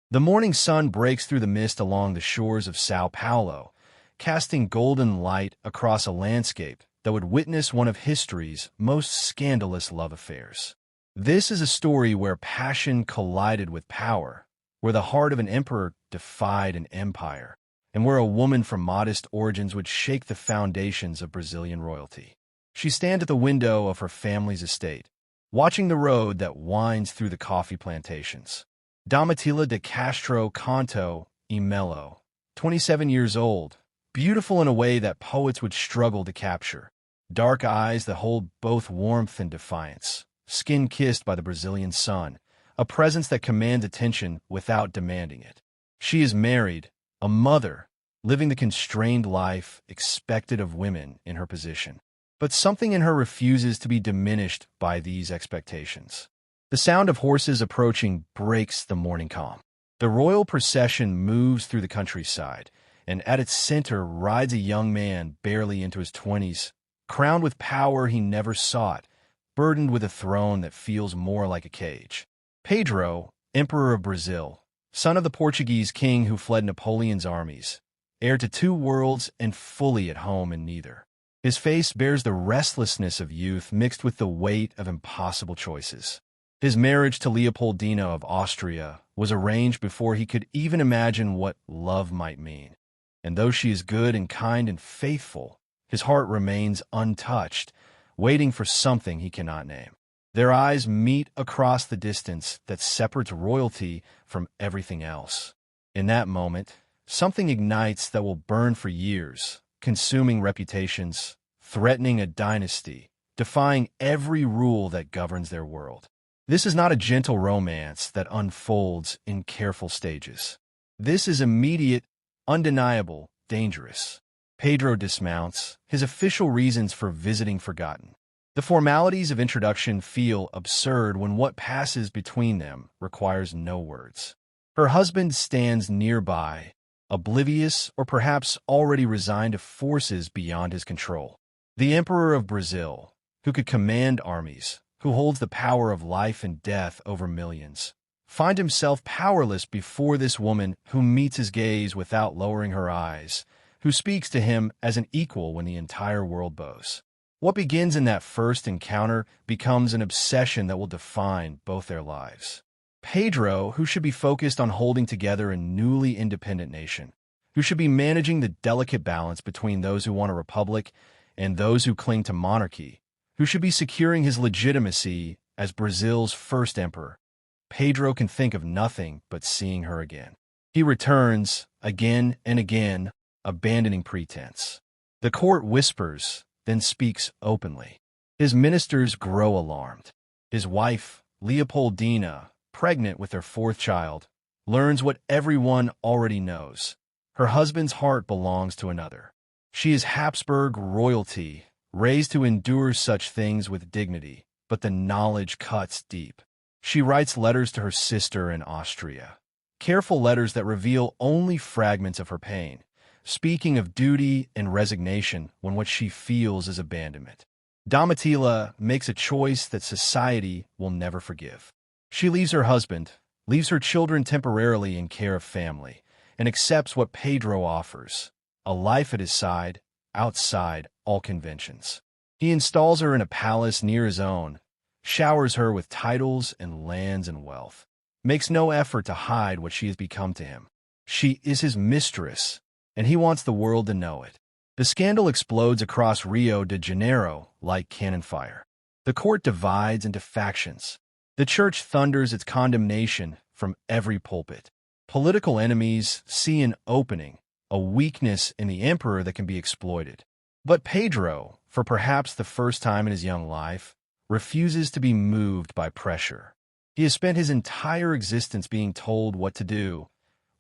The morning sun breaks through the mist along the shores of Sao Paulo, casting golden light across a landscape that would witness one of history's most scandalous love affairs. This is a story where passion collided with power, where the heart of an emperor defied an empire, and where a woman from modest origins would shake the foundations of Brazilian royalty. She stands at the window of her family's estate, watching the road that winds through the coffee plantations. Domitila de Castro Canto e Melo, 27 years old, beautiful in a way that poets would struggle to capture. Dark eyes that hold both warmth and defiance, skin kissed by the Brazilian sun, a presence that commands attention without demanding it. She is married, a mother, living the constrained life expected of women in her position. But something in her refuses to be diminished by these expectations. The sound of horses approaching breaks the morning calm. The royal procession moves through the countryside, and at its center rides a young man barely into his 20s, crowned with power he never sought, burdened with a throne that feels more like a cage. Pedro, Emperor of Brazil, son of the Portuguese king who fled Napoleon's armies, heir to two worlds and fully at home in neither. His face bears the restlessness of youth mixed with the weight of impossible choices. His marriage to Leopoldina of Austria was arranged before he could even imagine what love might mean. And though she is good and kind and faithful, his heart remains untouched, waiting for something he cannot name. Their eyes meet across the distance that separates royalty from everything else. In that moment, something ignites that will burn for years, consuming reputations, threatening a dynasty, defying every rule that governs their world. This is not a gentle romance that unfolds in careful stages. This is immediate, undeniable, dangerous. Pedro dismounts, his official reasons for visiting forgotten. The formalities of introduction feel absurd when what passes between them requires no words. Her husband stands nearby, oblivious or perhaps already resigned to forces beyond his control. The Emperor of Brazil, who could command armies, who holds the power of life and death over millions, finds himself powerless before this woman who meets his gaze without lowering her eyes, who speaks to him as an equal when the entire world bows. What begins in that first encounter becomes an obsession that will define both their lives. Pedro, who should be focused on holding together a newly independent nation, who should be managing the delicate balance between those who want a republic and those who cling to monarchy, who should be securing his legitimacy as Brazil's first emperor. Pedro can think of nothing but seeing her again. He returns, again and again, abandoning pretense. The court whispers, then speaks openly. His ministers grow alarmed. His wife, Leopoldina, pregnant with their fourth child, learns what everyone already knows. Her husband's heart belongs to another. She is Habsburg royalty, raised to endure such things with dignity, but the knowledge cuts deep. She writes letters to her sister in Austria, careful letters that reveal only fragments of her pain, speaking of duty and resignation when what she feels is abandonment. Domitila makes a choice that society will never forgive. She leaves her husband, leaves her children temporarily in care of family, and accepts what Pedro offers, a life at his side, outside all conventions. He installs her in a palace near his own, showers her with titles and lands and wealth, makes no effort to hide what she has become to him. She is his mistress, and he wants the world to know it. The scandal explodes across Rio de Janeiro like cannon fire. The court divides into factions. The church thunders its condemnation from every pulpit. Political enemies see an opening, a weakness in the emperor that can be exploited. But Pedro, for perhaps the first time in his young life, refuses to be moved by pressure. He has spent his entire existence being told what to do,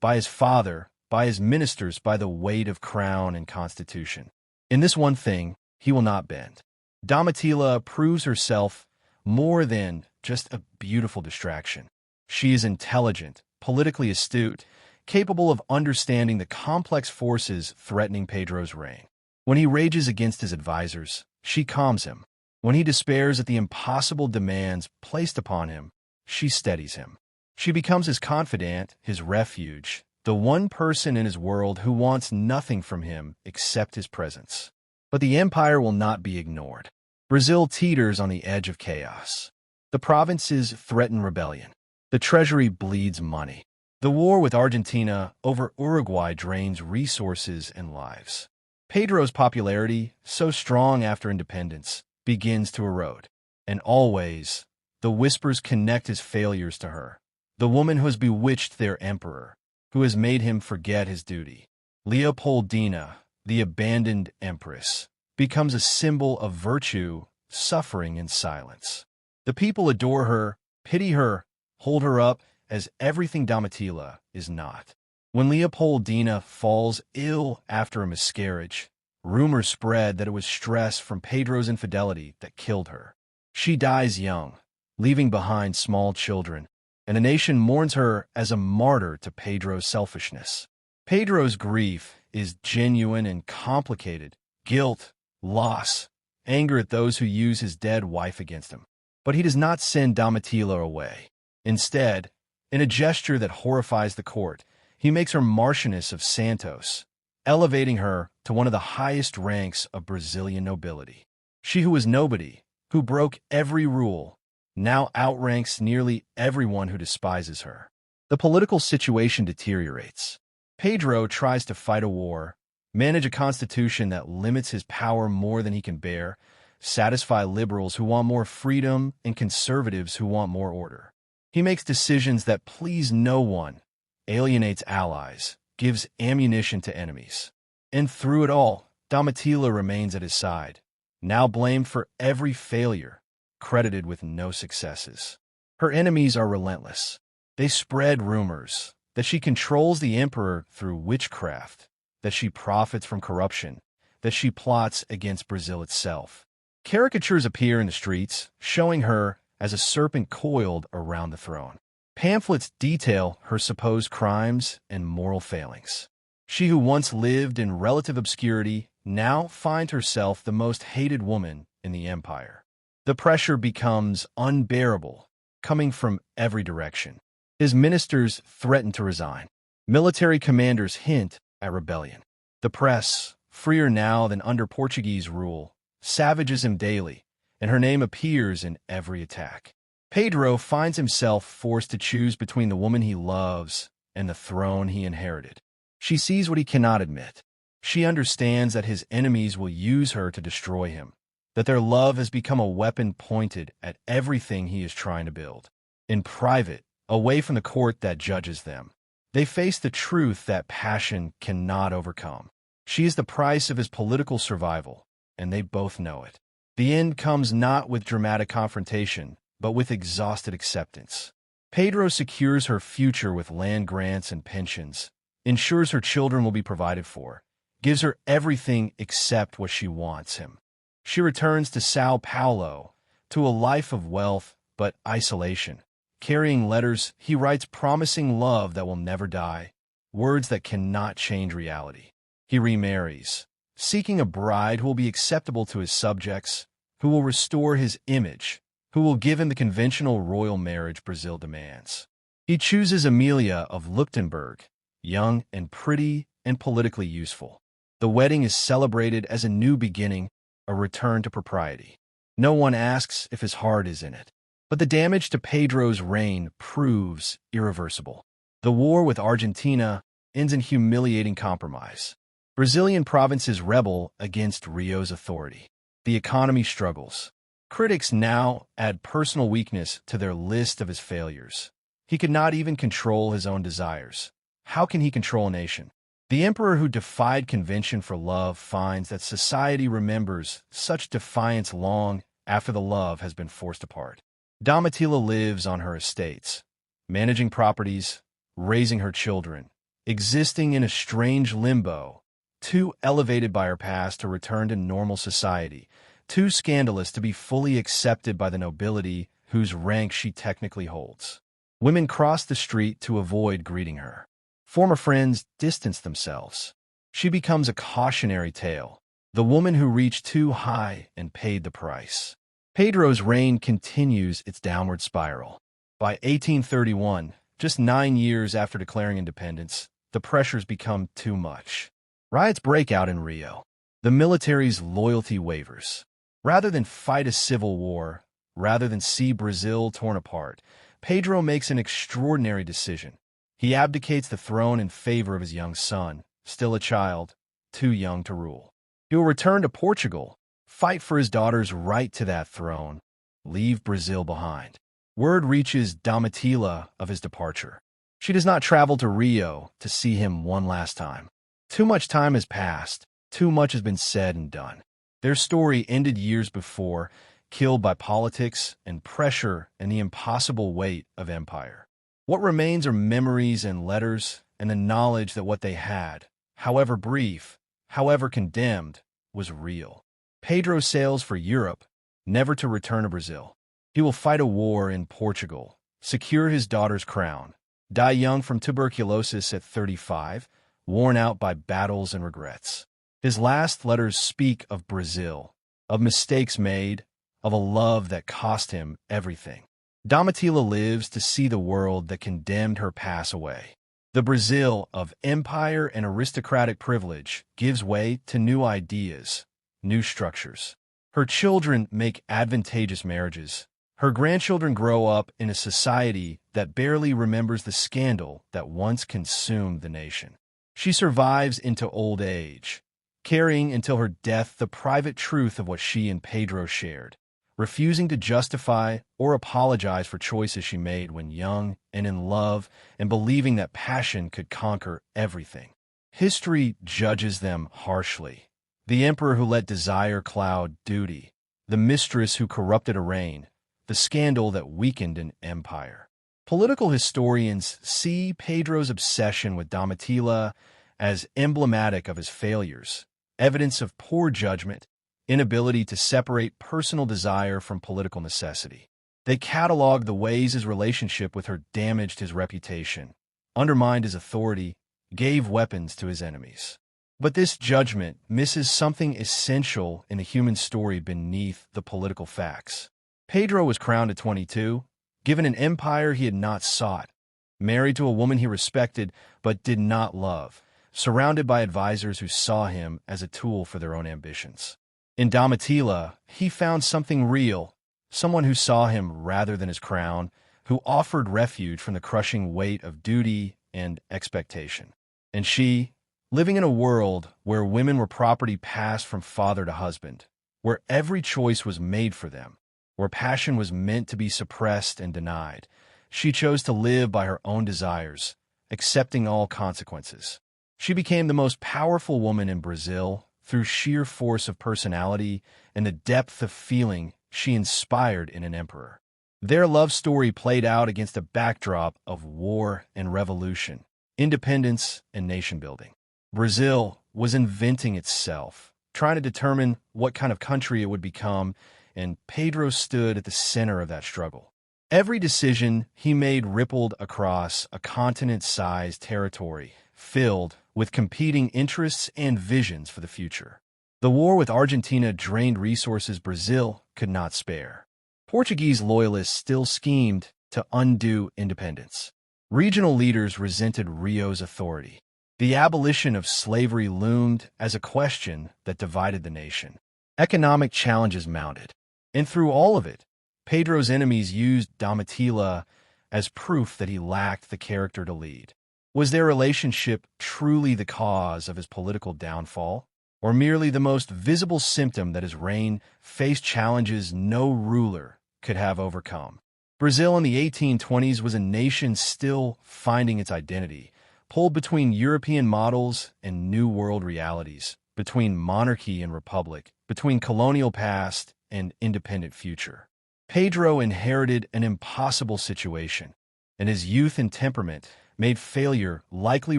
by his father, by his ministers, by the weight of crown and constitution. In this one thing, he will not bend. Domitila proves herself more than just a beautiful distraction. She is intelligent, politically astute, capable of understanding the complex forces threatening Pedro's reign. When he rages against his advisors, she calms him. When he despairs at the impossible demands placed upon him, she steadies him. She becomes his confidant, his refuge, the one person in his world who wants nothing from him except his presence. But the empire will not be ignored. Brazil teeters on the edge of chaos. The provinces threaten rebellion. The treasury bleeds money. The war with Argentina over Uruguay drains resources and lives. Pedro's popularity, so strong after independence, begins to erode. And always, the whispers connect his failures to her, the woman who has bewitched their emperor, who has made him forget his duty. Leopoldina, the abandoned empress, becomes a symbol of virtue, suffering, and silence. The people adore her, pity her, hold her up as everything Domitila is not. When Leopoldina falls ill after a miscarriage, rumors spread that it was stress from Pedro's infidelity that killed her. She dies young, leaving behind small children, and the nation mourns her as a martyr to Pedro's selfishness. Pedro's grief is genuine and complicated: guilt, loss, anger at those who use his dead wife against him. But he does not send Domitila away. Instead, in a gesture that horrifies the court, he makes her Marchioness of Santos, elevating her to one of the highest ranks of Brazilian nobility. She who was nobody, who broke every rule, now outranks nearly everyone who despises her. The political situation deteriorates. Pedro tries to fight a war, manage a constitution that limits his power more than he can bear, satisfy liberals who want more freedom and conservatives who want more order. He makes decisions that please no one, alienates allies, gives ammunition to enemies. And through it all, Domitila remains at his side, now blamed for every failure, credited with no successes. Her enemies are relentless. They spread rumors that she controls the emperor through witchcraft, that she profits from corruption, that she plots against Brazil itself. Caricatures appear in the streets, showing her as a serpent coiled around the throne. Pamphlets detail her supposed crimes and moral failings. She who once lived in relative obscurity now finds herself the most hated woman in the empire. The pressure becomes unbearable, coming from every direction. His ministers threaten to resign. Military commanders hint at rebellion. The press, freer now than under Portuguese rule, savages him daily, and her name appears in every attack. Pedro finds himself forced to choose between the woman he loves and the throne he inherited. She sees what he cannot admit. She understands that his enemies will use her to destroy him, that their love has become a weapon pointed at everything he is trying to build. In private, away from the court that judges them, they face the truth that passion cannot overcome. She is the price of his political survival, and they both know it. The end comes not with dramatic confrontation, but with exhausted acceptance. Pedro secures her future with land grants and pensions, ensures her children will be provided for, gives her everything except what she wants him. She returns to Sao Paulo, to a life of wealth but isolation. Carrying letters, he writes promising love that will never die, words that cannot change reality. He remarries, seeking a bride who will be acceptable to his subjects, who will restore his image, who will give him the conventional royal marriage Brazil demands. He chooses Amelia of Leuchtenberg, young and pretty and politically useful. The wedding is celebrated as a new beginning, a return to propriety. No one asks if his heart is in it. But the damage to Pedro's reign proves irreversible. The war with Argentina ends in humiliating compromise. Brazilian provinces rebel against Rio's authority. The economy struggles. Critics now add personal weakness to their list of his failures. He could not even control his own desires. How can he control a nation? The emperor who defied convention for love finds that society remembers such defiance long after the love has been forced apart. Domitila lives on her estates, managing properties, raising her children, existing in a strange limbo, too elevated by her past to return to normal society, too scandalous to be fully accepted by the nobility whose rank she technically holds. Women cross the street to avoid greeting her. Former friends distance themselves. She becomes a cautionary tale, the woman who reached too high and paid the price. Pedro's reign continues its downward spiral. By 1831, Just 9 years after declaring independence, the pressures become too much. Riots break out in Rio. The military's loyalty wavers. Rather than fight a civil war, rather than see Brazil torn apart, Pedro makes an extraordinary decision. He abdicates the throne in favor of his young son, still a child, too young to rule. He will return to Portugal, fight for his daughter's right to that throne, leave Brazil behind. Word reaches Domitila of his departure. She does not travel to Rio to see him one last time. Too much time has passed. Too much has been said and done. Their story ended years before, killed by politics and pressure and the impossible weight of empire. What remains are memories and letters and the knowledge that what they had, however brief, however condemned, was real. Pedro sails for Europe, never to return to Brazil. He will fight a war in Portugal, secure his daughter's crown, die young from tuberculosis at 35, worn out by battles and regrets. His last letters speak of Brazil, of mistakes made, of a love that cost him everything. Domitila lives to see the world that condemned her pass away. The Brazil of empire and aristocratic privilege gives way to new ideas, new structures. Her children make advantageous marriages. Her grandchildren grow up in a society that barely remembers the scandal that once consumed the nation. She survives into old age, carrying until her death the private truth of what she and Pedro shared, refusing to justify or apologize for choices she made when young and in love, and believing that passion could conquer everything. History judges them harshly. The emperor who let desire cloud duty, the mistress who corrupted a reign, the scandal that weakened an empire. Political historians see Pedro's obsession with Domitila as emblematic of his failures, evidence of poor judgment, inability to separate personal desire from political necessity. They catalog the ways his relationship with her damaged his reputation, undermined his authority, gave weapons to his enemies. But this judgment misses something essential in the human story beneath the political facts. Pedro was crowned at 22, given an empire he had not sought, married to a woman he respected but did not love, surrounded by advisors who saw him as a tool for their own ambitions. In Domitila, he found something real, someone who saw him rather than his crown, who offered refuge from the crushing weight of duty and expectation. And she, living in a world where women were property passed from father to husband, where every choice was made for them, where passion was meant to be suppressed and denied, she chose to live by her own desires, accepting all consequences. She became the most powerful woman in Brazil through sheer force of personality and the depth of feeling she inspired in an emperor. Their love story played out against a backdrop of war and revolution, independence and nation-building. Brazil was inventing itself, trying to determine what kind of country it would become, and Pedro stood at the center of that struggle. Every decision he made rippled across a continent-sized territory filled with competing interests and visions for the future. The war with Argentina drained resources Brazil could not spare. Portuguese loyalists still schemed to undo independence. Regional leaders resented Rio's authority. The abolition of slavery loomed as a question that divided the nation. Economic challenges mounted. And through all of it, Pedro's enemies used Domitila as proof that he lacked the character to lead. Was their relationship truly the cause of his political downfall, or merely the most visible symptom that his reign faced challenges no ruler could have overcome? Brazil in the 1820s was a nation still finding its identity, pulled between European models and New World realities, between monarchy and republic, between colonial past and independent future. Pedro inherited an impossible situation, and his youth and temperament made failure likely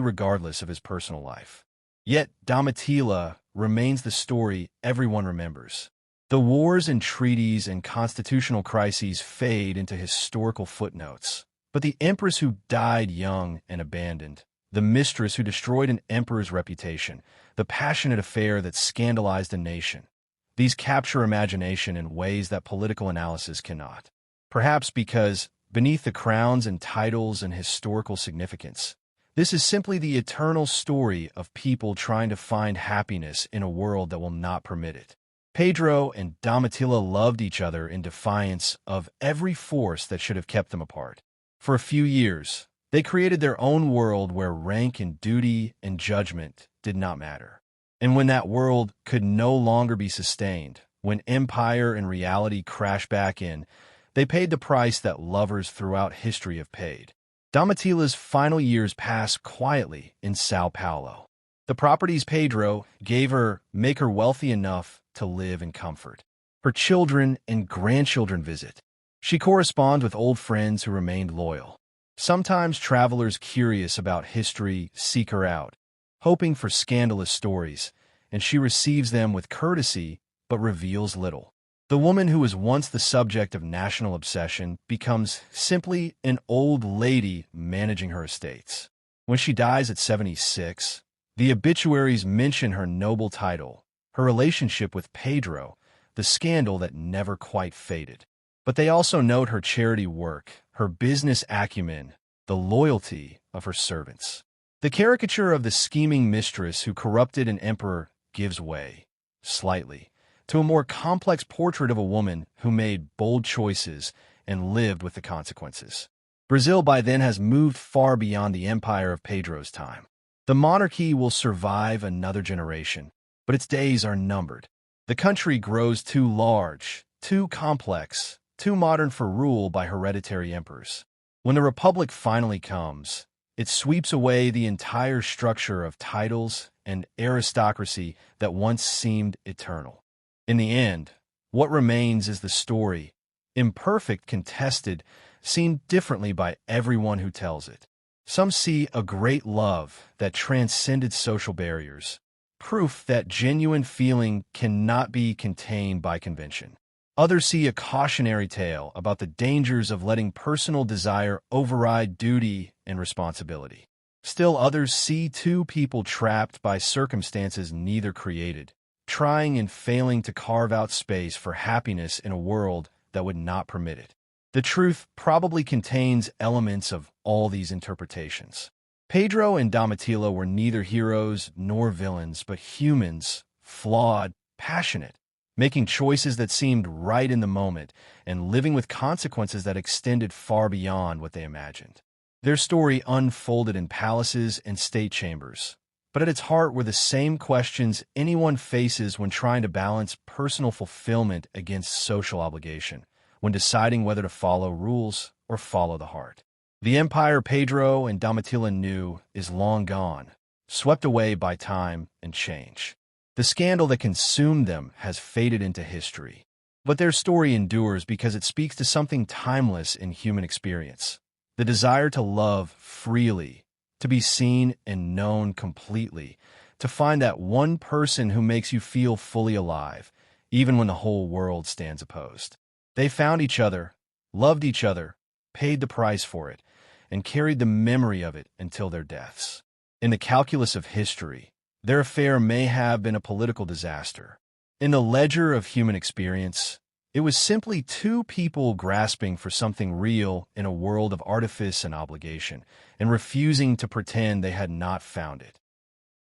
regardless of his personal life. Yet Domitila remains the story everyone remembers. The wars and treaties and constitutional crises fade into historical footnotes, but the empress who died young and abandoned, the mistress who destroyed an emperor's reputation, the passionate affair that scandalized a nation, these capture imagination in ways that political analysis cannot. Perhaps because beneath the crowns and titles and historical significance. This is simply the eternal story of people trying to find happiness in a world that will not permit it. Pedro and Domitila loved each other in defiance of every force that should have kept them apart. For a few years, they created their own world where rank and duty and judgment did not matter. And when that world could no longer be sustained, when empire and reality crashed back in, they paid the price that lovers throughout history have paid. Domitila's final years passed quietly in Sao Paulo. The properties Pedro gave her make her wealthy enough to live in comfort. Her children and grandchildren visit. She corresponds with old friends who remained loyal. Sometimes travelers curious about history seek her out, hoping for scandalous stories, and she receives them with courtesy but reveals little. The woman who was once the subject of national obsession becomes simply an old lady managing her estates. When she dies at 76, the obituaries mention her noble title, her relationship with Pedro, the scandal that never quite faded. But they also note her charity work, her business acumen, the loyalty of her servants. The caricature of the scheming mistress who corrupted an emperor gives way, slightly, to a more complex portrait of a woman who made bold choices and lived with the consequences. Brazil by then has moved far beyond the empire of Pedro's time. The monarchy will survive another generation, but its days are numbered. The country grows too large, too complex, too modern for rule by hereditary emperors. When the republic finally comes, it sweeps away the entire structure of titles and aristocracy that once seemed eternal. In the end, what remains is the story, imperfect, contested, seen differently by everyone who tells it. Some see a great love that transcended social barriers, proof that genuine feeling cannot be contained by convention. Others see a cautionary tale about the dangers of letting personal desire override duty and responsibility. Still others see two people trapped by circumstances neither created, trying and failing to carve out space for happiness in a world that would not permit it. The truth probably contains elements of all these interpretations. Pedro and Domitila were neither heroes nor villains, but humans, flawed, passionate, making choices that seemed right in the moment and living with consequences that extended far beyond what they imagined. Their story unfolded in palaces and state chambers, but at its heart were the same questions anyone faces when trying to balance personal fulfillment against social obligation, when deciding whether to follow rules or follow the heart. The empire Pedro and Domitila knew is long gone, swept away by time and change. The scandal that consumed them has faded into history. But their story endures because it speaks to something timeless in human experience: the desire to love freely, to be seen and known completely, to find that one person who makes you feel fully alive, even when the whole world stands opposed. They found each other, loved each other, paid the price for it, and carried the memory of it until their deaths. In the calculus of history, their affair may have been a political disaster. In the ledger of human experience, it was simply two people grasping for something real in a world of artifice and obligation, and refusing to pretend they had not found it.